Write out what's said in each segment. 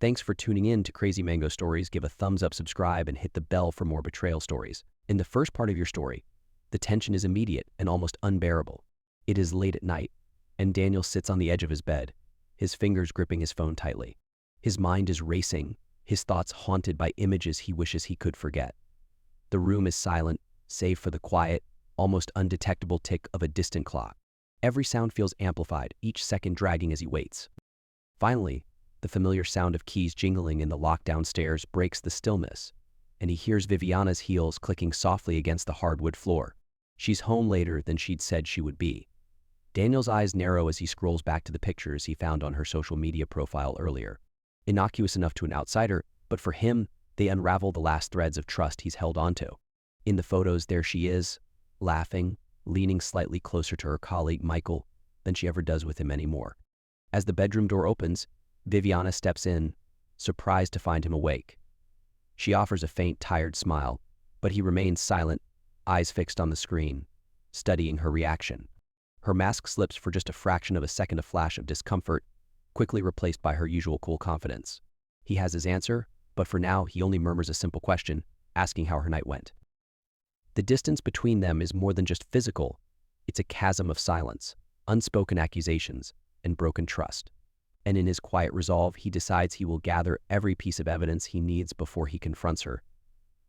Thanks for tuning in to Crazy Mango Stories. Give a thumbs up, subscribe, and hit the bell for more betrayal stories. In the first part of your story, the tension is immediate and almost unbearable. It is late at night, and Daniel sits on the edge of his bed, his fingers gripping his phone tightly. His mind is racing, his thoughts haunted by images he wishes he could forget. The room is silent, save for the quiet, almost undetectable tick of a distant clock. Every sound feels amplified, each second dragging as he waits. Finally, the familiar sound of keys jingling in the lock downstairs breaks the stillness, and he hears Viviana's heels clicking softly against the hardwood floor. She's home later than she'd said she would be. Daniel's eyes narrow as he scrolls back to the pictures he found on her social media profile earlier. Innocuous enough to an outsider, but for him, they unravel the last threads of trust he's held onto. In the photos, there she is, laughing, leaning slightly closer to her colleague Michael than she ever does with him anymore. As the bedroom door opens, Viviana steps in, surprised to find him awake. She offers a faint, tired smile, but he remains silent, eyes fixed on the screen, studying her reaction. Her mask slips for just a fraction of a second, a flash of discomfort, quickly replaced by her usual cool confidence. He has his answer, but for now he only murmurs a simple question, asking how her night went. The distance between them is more than just physical. It's a chasm of silence, unspoken accusations, and broken trust. And in his quiet resolve, he decides he will gather every piece of evidence he needs before he confronts her,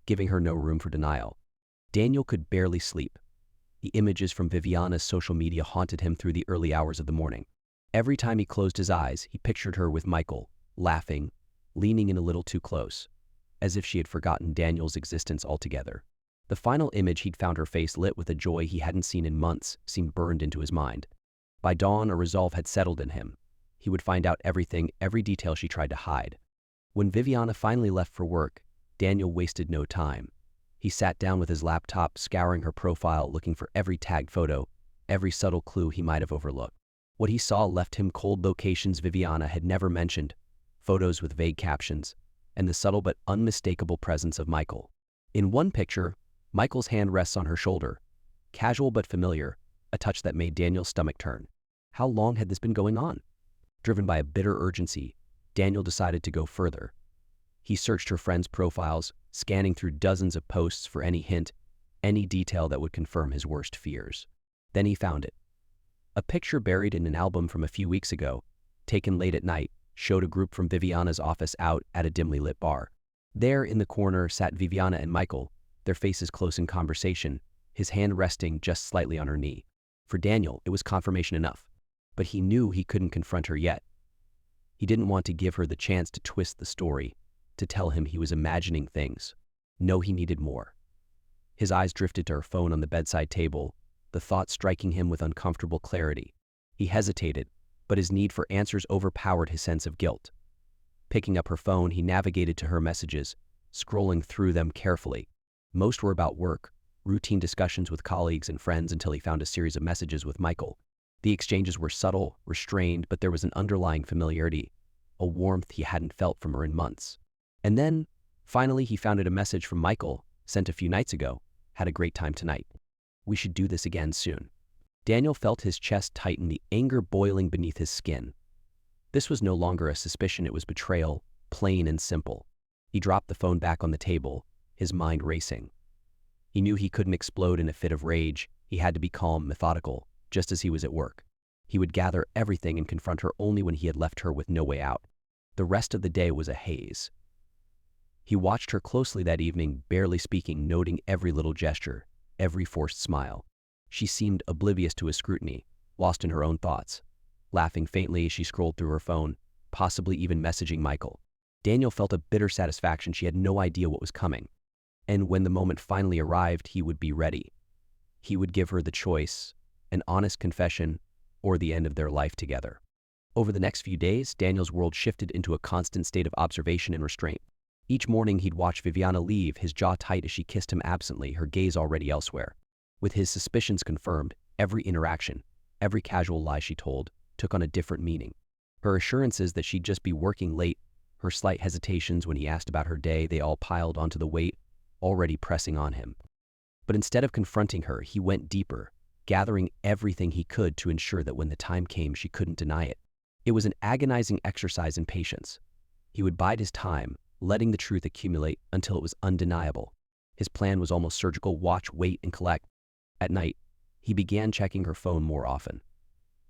giving her no room for denial. Daniel could barely sleep. The images from Viviana's social media haunted him through the early hours of the morning. Every time he closed his eyes, he pictured her with Michael, laughing, leaning in a little too close, as if she had forgotten Daniel's existence altogether. The final image he'd found her face lit with a joy he hadn't seen in months seemed burned into his mind. By dawn, a resolve had settled in him. He would find out everything, every detail she tried to hide. When Viviana finally left for work, Daniel wasted no time. He sat down with his laptop, scouring her profile, looking for every tagged photo, every subtle clue he might have overlooked. What he saw left him cold: locations Viviana had never mentioned, photos with vague captions, and the subtle but unmistakable presence of Michael. In one picture, Michael's hand rests on her shoulder, casual but familiar, a touch that made Daniel's stomach turn. How long had this been going on? Driven by a bitter urgency, Daniel decided to go further. He searched her friends' profiles, scanning through dozens of posts for any hint, any detail that would confirm his worst fears. Then he found it. A picture buried in an album from a few weeks ago, taken late at night, showed a group from Viviana's office out at a dimly lit bar. There in the corner sat Viviana and Michael, their faces close in conversation, his hand resting just slightly on her knee. For Daniel, it was confirmation enough. But he knew he couldn't confront her yet. He didn't want to give her the chance to twist the story, to tell him he was imagining things. No, he needed more. His eyes drifted to her phone on the bedside table, the thought striking him with uncomfortable clarity. He hesitated, but his need for answers overpowered his sense of guilt. Picking up her phone, he navigated to her messages, scrolling through them carefully. Most were about work, routine discussions with colleagues and friends, until he found a series of messages with Michael. The exchanges were subtle, restrained, but there was an underlying familiarity, a warmth he hadn't felt from her in months. And then, finally, he found a message from Michael, sent a few nights ago. Had a great time tonight. We should do this again soon. Daniel felt his chest tighten, the anger boiling beneath his skin. This was no longer a suspicion, it was betrayal, plain and simple. He dropped the phone back on the table, his mind racing. He knew he couldn't explode in a fit of rage. He had to be calm, methodical, just as he was at work. He would gather everything and confront her only when he had left her with no way out. The rest of the day was a haze. He watched her closely that evening, barely speaking, noting every little gesture, every forced smile. She seemed oblivious to his scrutiny, lost in her own thoughts. Laughing faintly as she scrolled through her phone, possibly even messaging Michael. Daniel felt a bitter satisfaction. She had no idea what was coming. And when the moment finally arrived, he would be ready. He would give her the choice, an honest confession, or the end of their life together. Over the next few days, Daniel's world shifted into a constant state of observation and restraint. Each morning he'd watch Viviana leave, his jaw tight as she kissed him absently, her gaze already elsewhere. With his suspicions confirmed, every interaction, every casual lie she told, took on a different meaning. Her assurances that she'd just be working late, her slight hesitations when he asked about her day, they all piled onto the weight already pressing on him. But instead of confronting her, he went deeper, gathering everything he could to ensure that when the time came, she couldn't deny it. It was an agonizing exercise in patience. He would bide his time, letting the truth accumulate until it was undeniable. His plan was almost surgical: watch, wait, and collect. At night, he began checking her phone more often.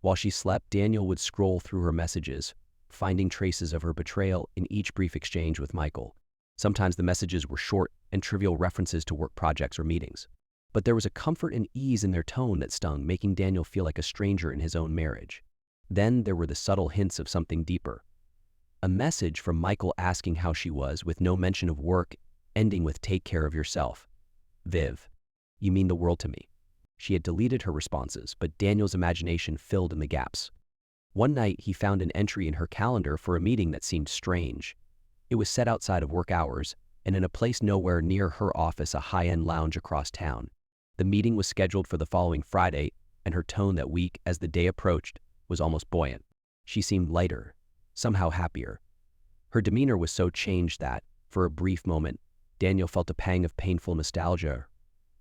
While she slept, Daniel would scroll through her messages, finding traces of her betrayal in each brief exchange with Michael. Sometimes the messages were short and trivial references to work projects or meetings. But there was a comfort and ease in their tone that stung, making Daniel feel like a stranger in his own marriage. Then there were the subtle hints of something deeper. A message from Michael asking how she was, with no mention of work, ending with "take care of yourself. Viv, you mean the world to me." She had deleted her responses, but Daniel's imagination filled in the gaps. One night, he found an entry in her calendar for a meeting that seemed strange. It was set outside of work hours, and in a place nowhere near her office, a high-end lounge across town. The meeting was scheduled for the following Friday, and her tone that week, as the day approached, was almost buoyant. She seemed lighter, somehow happier. Her demeanor was so changed that, for a brief moment, Daniel felt a pang of painful nostalgia,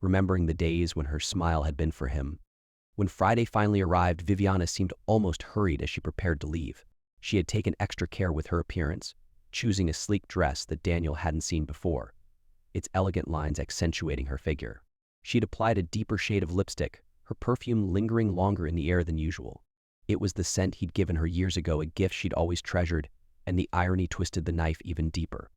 remembering the days when her smile had been for him. When Friday finally arrived, Viviana seemed almost hurried as she prepared to leave. She had taken extra care with her appearance, choosing a sleek dress that Daniel hadn't seen before, its elegant lines accentuating her figure. She'd applied a deeper shade of lipstick, her perfume lingering longer in the air than usual. It was the scent he'd given her years ago, a gift she'd always treasured, and the irony twisted the knife even deeper.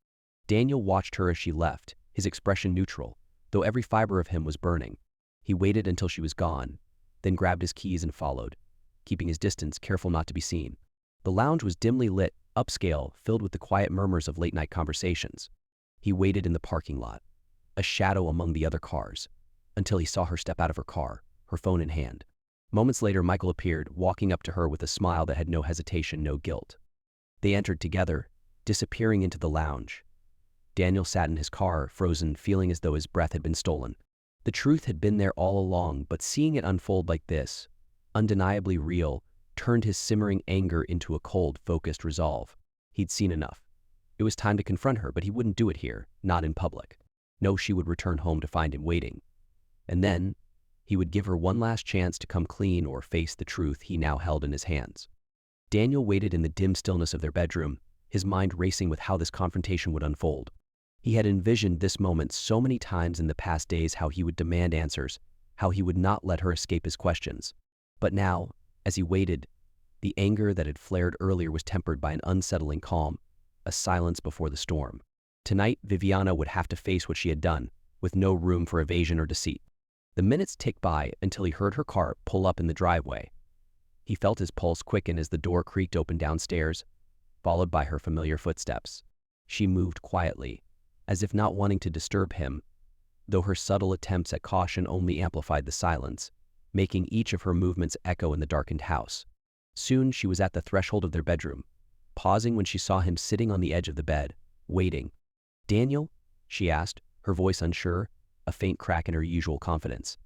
Daniel watched her as she left, his expression neutral, though every fiber of him was burning. He waited until she was gone, then grabbed his keys and followed, keeping his distance, careful not to be seen. The lounge was dimly lit, upscale, filled with the quiet murmurs of late-night conversations. He waited in the parking lot, a shadow among the other cars, until he saw her step out of her car, her phone in hand. Moments later, Michael appeared, walking up to her with a smile that had no hesitation, no guilt. They entered together, disappearing into the lounge. Daniel sat in his car, frozen, feeling as though his breath had been stolen. The truth had been there all along, but seeing it unfold like this, undeniably real, turned his simmering anger into a cold, focused resolve. He'd seen enough. It was time to confront her, but he wouldn't do it here, not in public. No, she would return home to find him waiting. And then, he would give her one last chance to come clean or face the truth he now held in his hands. Daniel waited in the dim stillness of their bedroom, his mind racing with how this confrontation would unfold. He had envisioned this moment so many times in the past days, how he would demand answers, how he would not let her escape his questions. But now, as he waited, the anger that had flared earlier was tempered by an unsettling calm, a silence before the storm. Tonight, Viviana would have to face what she had done, with no room for evasion or deceit. The minutes ticked by until he heard her car pull up in the driveway. He felt his pulse quicken as the door creaked open downstairs, followed by her familiar footsteps. She moved quietly, as if not wanting to disturb him, though her subtle attempts at caution only amplified the silence, making each of her movements echo in the darkened house. Soon she was at the threshold of their bedroom, pausing when she saw him sitting on the edge of the bed, waiting. "Daniel?" she asked, her voice unsure, a faint crack in her usual confidence.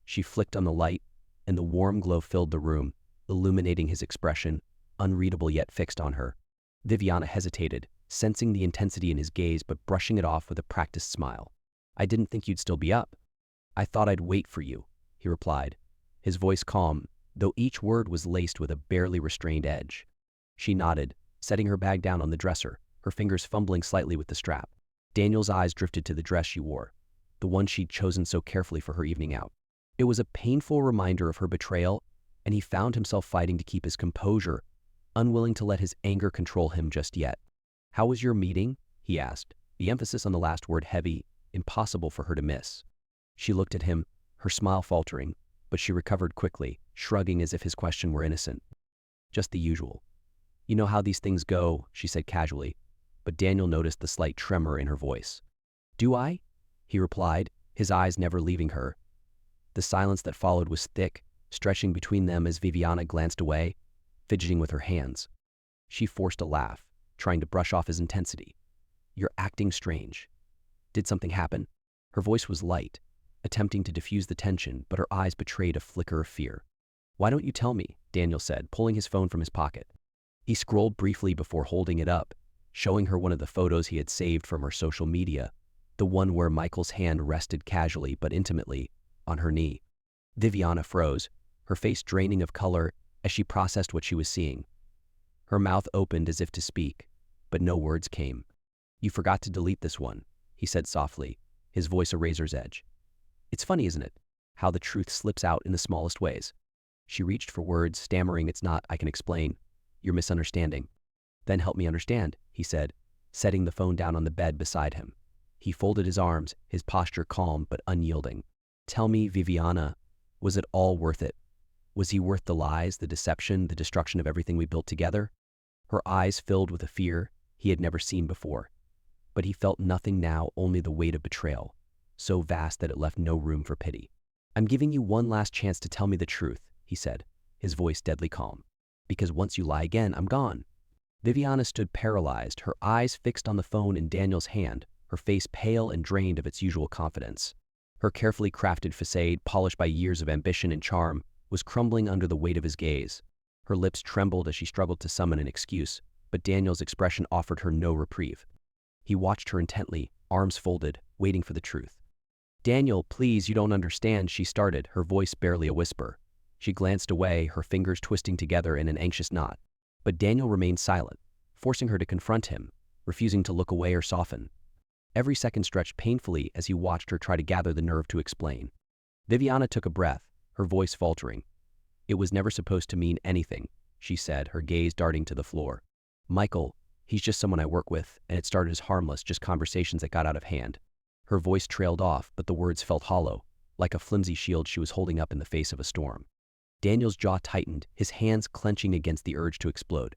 She flicked on the light, and the warm glow filled the room, illuminating his expression, unreadable yet fixed on her. Viviana hesitated, sensing the intensity in his gaze but brushing it off with a practiced smile. "I didn't think you'd still be up. I thought I'd wait for you," he replied, his voice calm, though each word was laced with a barely restrained edge. She nodded, setting her bag down on the dresser, her fingers fumbling slightly with the strap. Daniel's eyes drifted to the dress she wore, the one she'd chosen so carefully for her evening out. It was a painful reminder of her betrayal, and he found himself fighting to keep his composure, unwilling to let his anger control him just yet. "How was your meeting?" he asked, the emphasis on the last word heavy, impossible for her to miss. She looked at him, her smile faltering, but she recovered quickly, shrugging as if his question were innocent. "Just the usual. You know how these things go," she said casually, but Daniel noticed the slight tremor in her voice. "Do I?" he replied, his eyes never leaving her. The silence that followed was thick, stretching between them as Viviana glanced away, fidgeting with her hands. She forced a laugh, trying to brush off his intensity. "You're acting strange. Did something happen?" Her voice was light, attempting to diffuse the tension, but her eyes betrayed a flicker of fear. "Why don't you tell me?" Daniel said, pulling his phone from his pocket. He scrolled briefly before holding it up, showing her one of the photos he had saved from her social media, the one where Michael's hand rested casually but intimately on her knee. Viviana froze, her face draining of color as she processed what she was seeing. Her mouth opened as if to speak, but no words came. "You forgot to delete this one," he said softly, his voice a razor's edge. "It's funny, isn't it? How the truth slips out in the smallest ways." She reached for words, stammering, "It's not, I can explain. You're misunderstanding." "Then help me understand," he said, setting the phone down on the bed beside him. He folded his arms, his posture calm but unyielding. "Tell me, Viviana, was it all worth it? Was he worth the lies, the deception, the destruction of everything we built together?" Her eyes filled with a fear he had never seen before. But he felt nothing now, only the weight of betrayal, so vast that it left no room for pity. "I'm giving you one last chance to tell me the truth," he said, his voice deadly calm. "Because once you lie again, I'm gone." Viviana stood paralyzed, her eyes fixed on the phone in Daniel's hand, her face pale and drained of its usual confidence. Her carefully crafted facade, polished by years of ambition and charm, was crumbling under the weight of his gaze. Her lips trembled as she struggled to summon an excuse, but Daniel's expression offered her no reprieve. He watched her intently, arms folded, waiting for the truth. "Daniel, please, you don't understand," she started, her voice barely a whisper. She glanced away, her fingers twisting together in an anxious knot. But Daniel remained silent, forcing her to confront him, refusing to look away or soften. Every second stretched painfully as he watched her try to gather the nerve to explain. Viviana took a breath, her voice faltering. "It was never supposed to mean anything," she said, her gaze darting to the floor. "Michael, he's just someone I work with, and it started as harmless, just conversations that got out of hand." Her voice trailed off, but the words felt hollow, like a flimsy shield she was holding up in the face of a storm. Daniel's jaw tightened, his hands clenching against the urge to explode.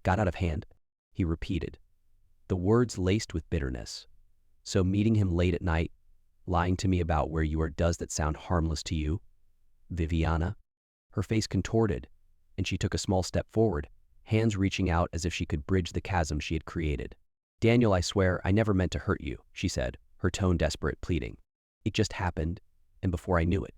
"Got out of hand," he repeated, the words laced with bitterness. "So meeting him late at night, lying to me about where you are, does that sound harmless to you, Viviana?" Her face contorted, and she took a small step forward, hands reaching out as if she could bridge the chasm she had created. "Daniel, I swear, I never meant to hurt you," she said, her tone desperate, pleading. "It just happened, and before I knew it."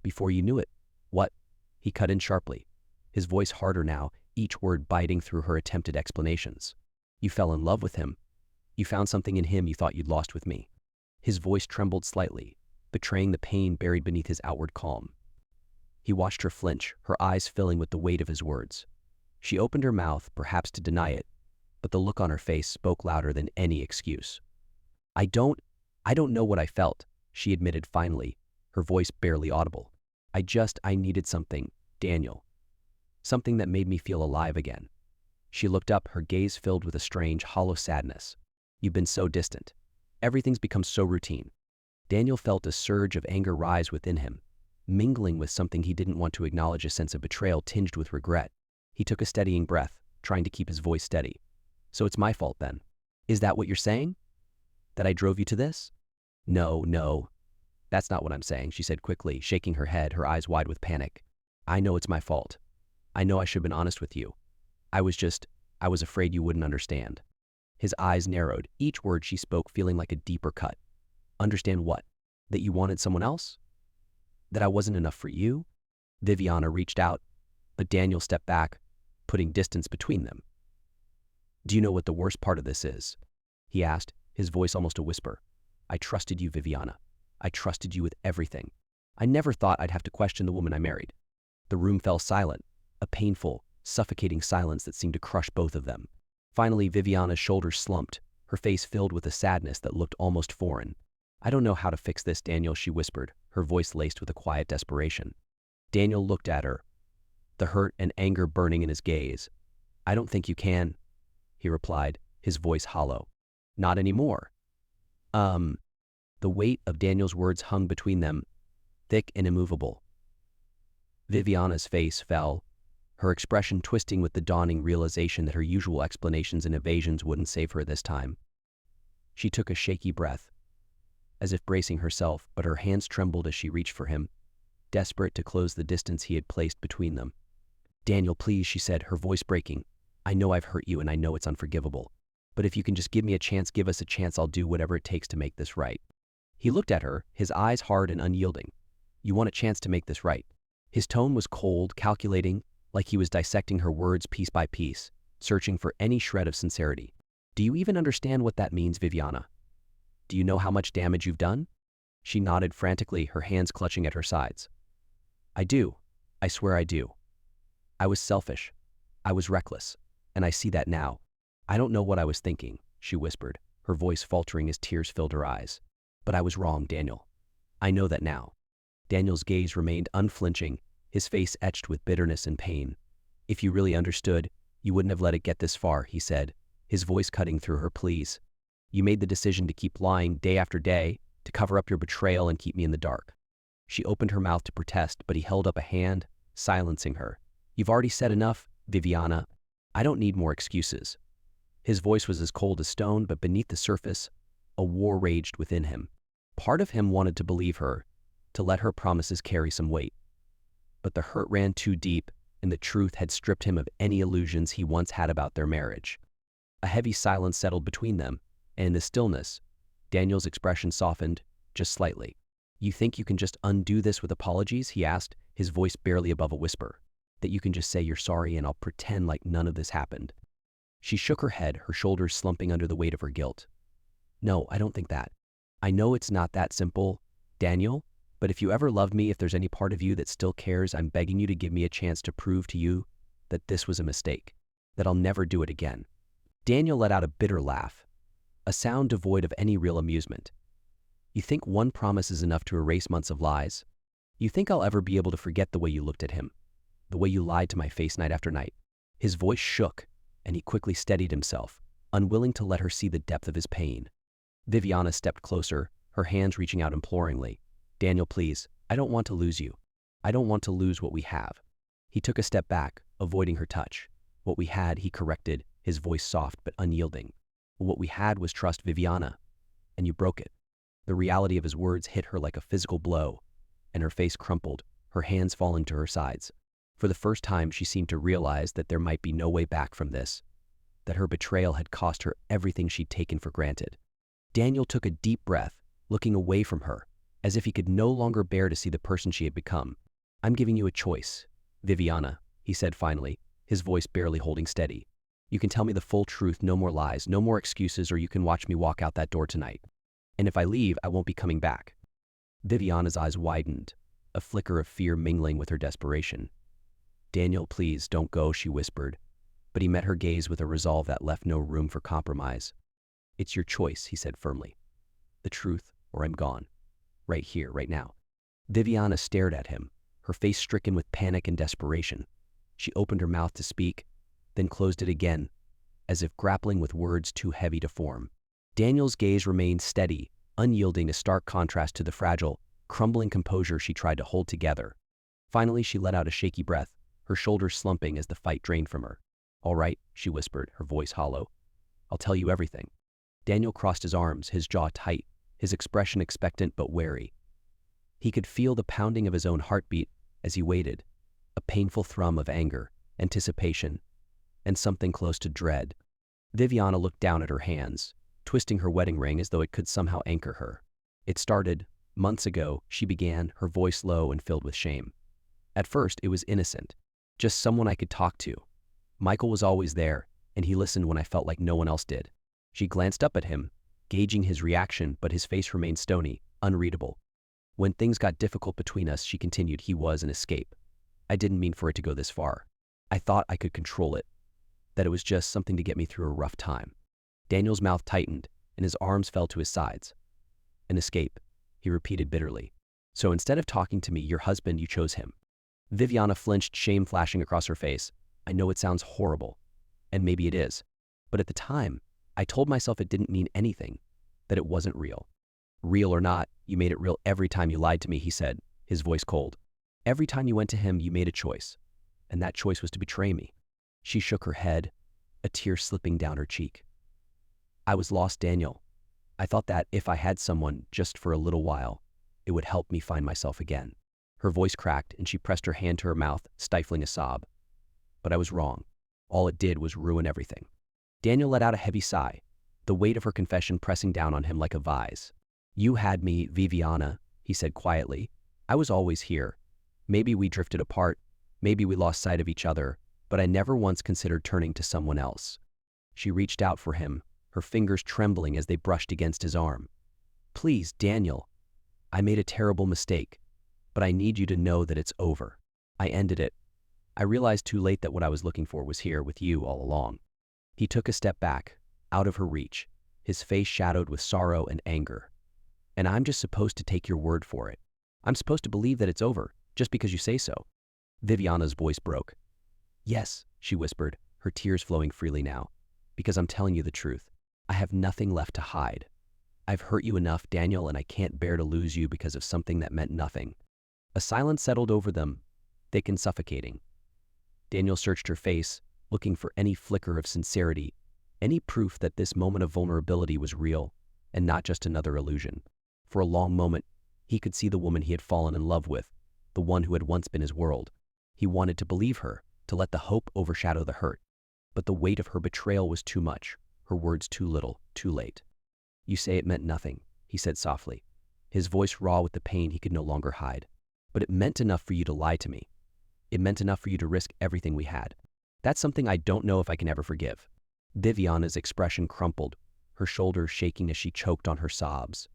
"Before you knew it? What?" He cut in sharply, his voice harder now, each word biting through her attempted explanations. "You fell in love with him. You found something in him you thought you'd lost with me." His voice trembled slightly, betraying the pain buried beneath his outward calm. He watched her flinch, her eyes filling with the weight of his words. She opened her mouth, perhaps to deny it, but the look on her face spoke louder than any excuse. I don't know what I felt," she admitted finally, her voice barely audible. I needed something, Daniel. Something that made me feel alive again." She looked up, her gaze filled with a strange, hollow sadness. "You've been so distant. Everything's become so routine." Daniel felt a surge of anger rise within him, mingling with something he didn't want to acknowledge, a sense of betrayal tinged with regret. He took a steadying breath, trying to keep his voice steady. "So it's my fault then? Is that what you're saying? That I drove you to this?" No. "That's not what I'm saying," she said quickly, shaking her head, her eyes wide with panic. "I know it's my fault. I know I should have been honest with you. I was afraid you wouldn't understand." His eyes narrowed, each word she spoke feeling like a deeper cut. "Understand what? That you wanted someone else? That I wasn't enough for you?" Viviana reached out, but Daniel stepped back, putting distance between them. "Do you know what the worst part of this is?" he asked, his voice almost a whisper. "I trusted you, Viviana. I trusted you with everything. I never thought I'd have to question the woman I married." The room fell silent, a painful, suffocating silence that seemed to crush both of them. Finally, Viviana's shoulders slumped, her face filled with a sadness that looked almost foreign. "I don't know how to fix this, Daniel," she whispered, her voice laced with a quiet desperation. Daniel looked at her, the hurt and anger burning in his gaze. "I don't think you can," he replied, his voice hollow. "Not anymore." The weight of Daniel's words hung between them, thick and immovable. Viviana's face fell, her expression twisting with the dawning realization that her usual explanations and evasions wouldn't save her this time. She took a shaky breath, as if bracing herself, but her hands trembled as she reached for him, desperate to close the distance he had placed between them. "Daniel, please," she said, her voice breaking. "I know I've hurt you and I know it's unforgivable. But if you can just give me a chance, give us a chance, I'll do whatever it takes to make this right." He looked at her, his eyes hard and unyielding. "You want a chance to make this right?" His tone was cold, calculating, like he was dissecting her words piece by piece, searching for any shred of sincerity. "Do you even understand what that means, Viviana? Do you know how much damage you've done?" She nodded frantically, her hands clutching at her sides. "I do. I swear I do. I was selfish. I was reckless. And I see that now. "I don't know what I was thinking," she whispered, her voice faltering as tears filled her eyes. "But I was wrong, Daniel. I know that now." Daniel's gaze remained unflinching, his face etched with bitterness and pain. "If you really understood, you wouldn't have let it get this far," he said, his voice cutting through her pleas. "You made the decision to keep lying day after day, to cover up your betrayal and keep me in the dark." She opened her mouth to protest, but he held up a hand, silencing her. "You've already said enough, Viviana. I don't need more excuses." His voice was as cold as stone, but beneath the surface, a war raged within him. Part of him wanted to believe her, to let her promises carry some weight. But the hurt ran too deep, and the truth had stripped him of any illusions he once had about their marriage. A heavy silence settled between them, and in the stillness, Daniel's expression softened, just slightly. "You think you can just undo this with apologies?" he asked, his voice barely above a whisper. "That you can just say you're sorry and I'll pretend like none of this happened?" She shook her head, her shoulders slumping under the weight of her guilt. "No, I don't think that. I know it's not that simple, Daniel, but if you ever love me, if there's any part of you that still cares, I'm begging you to give me a chance to prove to you that this was a mistake, that I'll never do it again." Daniel let out a bitter laugh, a sound devoid of any real amusement. "You think one promise is enough to erase months of lies? You think I'll ever be able to forget the way you looked at him, the way you lied to my face night after night?" His voice shook, and he quickly steadied himself, unwilling to let her see the depth of his pain. Viviana stepped closer, her hands reaching out imploringly. "Daniel, please, I don't want to lose you. I don't want to lose what we have." He took a step back, avoiding her touch. "What we had," he corrected, his voice soft but unyielding. "What we had was trust, Viviana, and you broke it." The reality of his words hit her like a physical blow, and her face crumpled, her hands falling to her sides. For the first time, she seemed to realize that there might be no way back from this, that her betrayal had cost her everything she'd taken for granted. Daniel took a deep breath, looking away from her, as if he could no longer bear to see the person she had become. "I'm giving you a choice, Viviana," he said finally, his voice barely holding steady. "You can tell me the full truth, no more lies, no more excuses, or you can watch me walk out that door tonight. And if I leave, I won't be coming back." Viviana's eyes widened, a flicker of fear mingling with her desperation. "Daniel, please, don't go," she whispered, but he met her gaze with a resolve that left no room for compromise. "It's your choice," he said firmly. "The truth, or I'm gone. Right here, right now." Viviana stared at him, her face stricken with panic and desperation. She opened her mouth to speak, then closed it again, as if grappling with words too heavy to form. Daniel's gaze remained steady, unyielding, a stark contrast to the fragile, crumbling composure she tried to hold together. Finally, she let out a shaky breath, her shoulders slumping as the fight drained from her. "All right," she whispered, her voice hollow. "I'll tell you everything." Daniel crossed his arms, his jaw tight, his expression expectant but wary. He could feel the pounding of his own heartbeat as he waited, a painful thrum of anger, anticipation, and something close to dread. Viviana looked down at her hands, twisting her wedding ring as though it could somehow anchor her. "It started months ago," she began, her voice low and filled with shame. "At first, it was innocent, just someone I could talk to. Michael was always there, and he listened when I felt like no one else did." She glanced up at him, gauging his reaction, but his face remained stony, unreadable. "When things got difficult between us," she continued, "he was an escape. I didn't mean for it to go this far. I thought I could control it, that it was just something to get me through a rough time." Daniel's mouth tightened, and his arms fell to his sides. "An escape," he repeated bitterly. "So instead of talking to me, your husband, you chose him." Viviana flinched, shame flashing across her face. "I know it sounds horrible, and maybe it is, but at the time, I told myself it didn't mean anything, that it wasn't real." "Real or not, you made it real every time you lied to me," he said, his voice cold. "Every time you went to him, you made a choice, and that choice was to betray me." She shook her head, a tear slipping down her cheek. "I was lost, Daniel. I thought that if I had someone, just for a little while, it would help me find myself again." Her voice cracked, and she pressed her hand to her mouth, stifling a sob. "But I was wrong. All it did was ruin everything." Daniel let out a heavy sigh, the weight of her confession pressing down on him like a vise. "You had me, Viviana," he said quietly. "I was always here. Maybe we drifted apart, maybe we lost sight of each other, but I never once considered turning to someone else." She reached out for him, her fingers trembling as they brushed against his arm. "Please, Daniel, I made a terrible mistake, but I need you to know that it's over. I ended it. I realized too late that what I was looking for was here with you all along." He took a step back, out of her reach, his face shadowed with sorrow and anger. And I'm just supposed to take your word for it. I'm supposed to believe that it's over, just because you say so. Viviana's voice broke. Yes, she whispered, her tears flowing freely now, because I'm telling you the truth. I have nothing left to hide. I've hurt you enough, Daniel, and I can't bear to lose you because of something that meant nothing. A silence settled over them, thick and suffocating. Daniel searched her face, looking for any flicker of sincerity, any proof that this moment of vulnerability was real and not just another illusion. For a long moment, he could see the woman he had fallen in love with, the one who had once been his world. He wanted to believe her, to let the hope overshadow the hurt. But the weight of her betrayal was too much, her words too little, too late. You say it meant nothing, he said softly, his voice raw with the pain he could no longer hide. But it meant enough for you to lie to me. It meant enough for you to risk everything we had. That's something I don't know if I can ever forgive. Viviana's expression crumpled, her shoulders shaking as she choked on her sobs.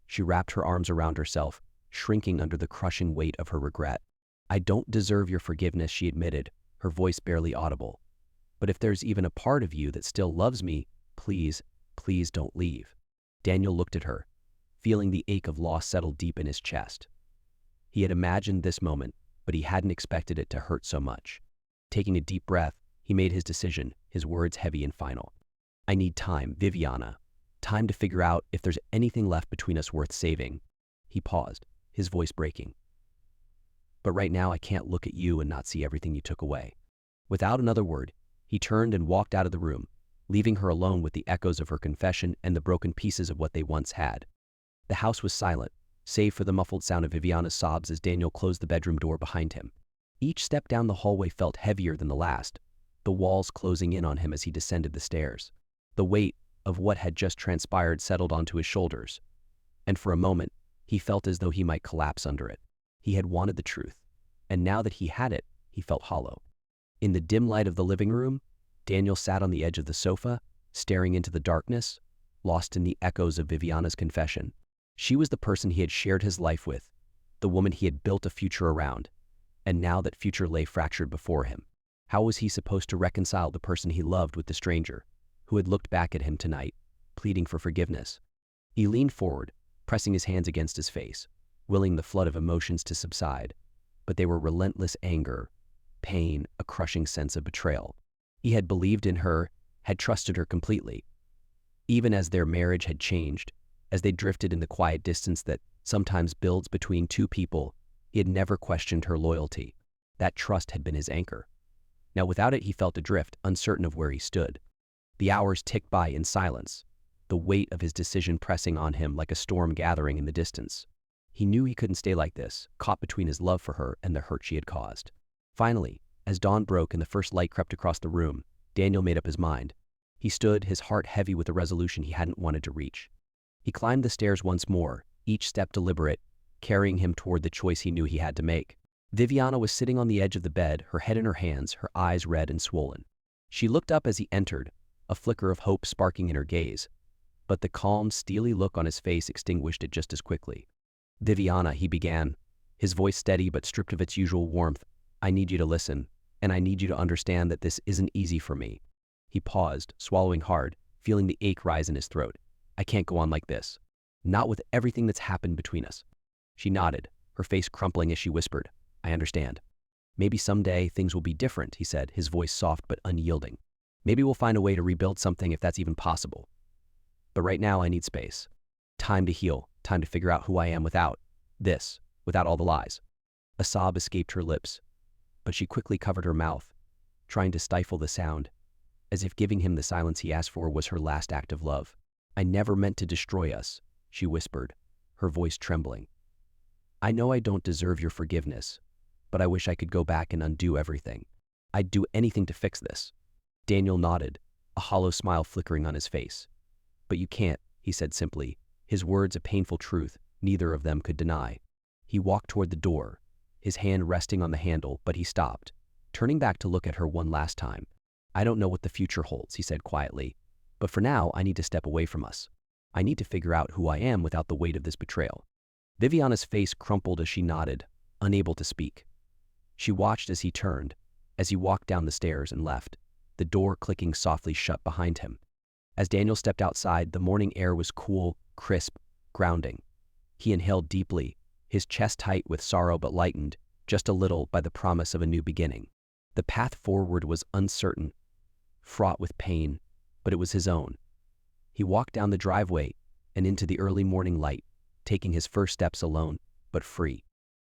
She wrapped her arms around herself, shrinking under the crushing weight of her regret. I don't deserve your forgiveness, she admitted, her voice barely audible. But if there's even a part of you that still loves me, please, please don't leave. Daniel looked at her, feeling the ache of loss settle deep in his chest. He had imagined this moment, but he hadn't expected it to hurt so much. Taking a deep breath, he made his decision, his words heavy and final. I need time, Viviana. Time to figure out if there's anything left between us worth saving. He paused, his voice breaking. But right now I can't look at you and not see everything you took away. Without another word, he turned and walked out of the room, leaving her alone with the echoes of her confession and the broken pieces of what they once had. The house was silent, save for the muffled sound of Viviana's sobs as Daniel closed the bedroom door behind him. Each step down the hallway felt heavier than the last, the walls closing in on him as he descended the stairs. The weight of what had just transpired settled onto his shoulders, and for a moment, he felt as though he might collapse under it. He had wanted the truth, and now that he had it, he felt hollow. In the dim light of the living room, Daniel sat on the edge of the sofa, staring into the darkness, lost in the echoes of Viviana's confession. She was the person he had shared his life with, the woman he had built a future around, and now that future lay fractured before him. How was he supposed to reconcile the person he loved with the stranger, who had looked back at him tonight, pleading for forgiveness? He leaned forward, pressing his hands against his face, willing the flood of emotions to subside, but they were relentless anger, pain, a crushing sense of betrayal. He had believed in her, had trusted her completely. Even as their marriage had changed, as they drifted in the quiet distance that sometimes builds between two people, he had never questioned her loyalty. That trust had been his anchor. Now without it, he felt adrift, uncertain of where he stood. The hours ticked by in silence, the weight of his decision pressing on him like a storm gathering in the distance. He knew he couldn't stay like this, caught between his love for her and the hurt she had caused. Finally, as dawn broke and the first light crept across the room, Daniel made up his mind. He stood, his heart heavy with a resolution he hadn't wanted to reach. He climbed the stairs once more, each step deliberate, carrying him toward the choice he knew he had to make. Viviana was sitting on the edge of the bed, her head in her hands, her eyes red and swollen. She looked up as he entered, a flicker of hope sparking in her gaze, but the calm, steely look on his face extinguished it just as quickly. Viviana, he began, his voice steady but stripped of its usual warmth. I need you to listen, and I need you to understand that this isn't easy for me. He paused, swallowing hard, feeling the ache rise in his throat. I can't go on like this. Not with everything that's happened between us. She nodded, her face crumpling as she whispered, I understand. Maybe someday things will be different, he said, his voice soft but unyielding. Maybe we'll find a way to rebuild something if that's even possible. But right now I need space. Time to heal, time to figure out who I am without all the lies. A sob escaped her lips, but she quickly covered her mouth, trying to stifle the sound, as if giving him the silence he asked for was her last act of love. I never meant to destroy us, she whispered, her voice trembling. I know I don't deserve your forgiveness, but I wish I could go back and undo everything. I'd do anything to fix this. Daniel nodded, a hollow smile flickering on his face. But you can't, he said simply, his words a painful truth neither of them could deny. He walked toward the door, his hand resting on the handle, but he stopped, turning back to look at her one last time. I don't know what the future holds, he said quietly, but for now I need to step away from us. I need to figure out who I am without the weight of this betrayal. Viviana's face crumpled as she nodded, unable to speak. She watched as he turned, as he walked down the stairs and left, the door clicking softly shut behind him. As Daniel stepped outside, the morning air was cool, crisp, grounding. He inhaled deeply, his chest tight with sorrow but lightened, just a little, by the promise of a new beginning. The path forward was uncertain, fraught with pain, but it was his own. He walked down the driveway and into the early morning light, taking his first steps alone, but free.